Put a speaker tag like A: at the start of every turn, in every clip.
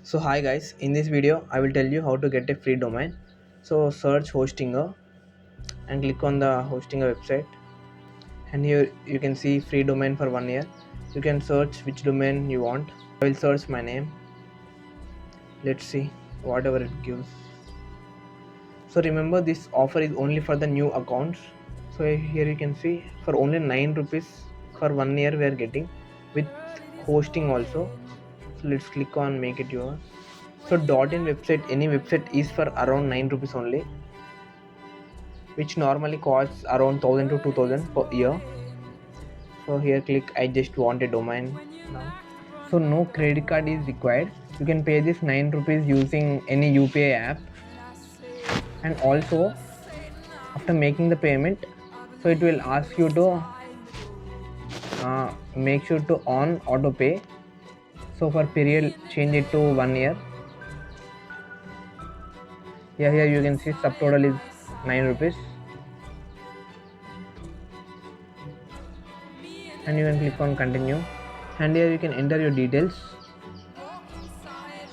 A: So hi guys, in this video I will tell you how to get a free domain. So search Hostinger and click on the Hostinger website, and here you can see free domain for 1 year. You can search which domain you want. I will search my name. Let's see whatever it gives. So remember, this offer is only for the new accounts. So here you can see for only 9 rupees for 1 year we are getting with hosting also. So let's click on make it yours. So .in website, any website is for around 9 rupees only, which normally costs around 1000 to 2000 per year. So here click I just want a domain now. So no credit card is required. You can pay this 9 rupees using any UPI app, and also after making the payment, so it will ask you to make sure to on auto pay. So for period change it to 1 year. Yeah, here you can see subtotal is 9 rupees, and you can click on continue, and here you can enter your details.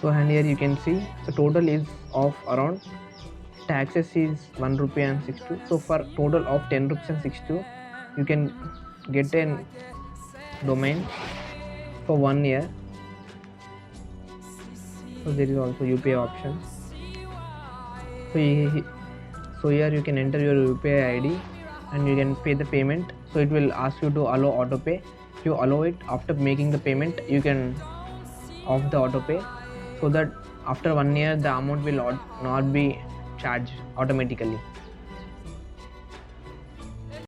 A: So and here you can see the total is of around taxes is 1 rupee and 62. So for total of 10 rupees and 62, you can get a domain for 1 year. So there is also UPI option. So here you can enter your UPI ID and you can pay the payment. So it will ask you to allow auto pay. If you allow it, after making the payment you can off the auto pay, so that after 1 year the amount will not be charged automatically.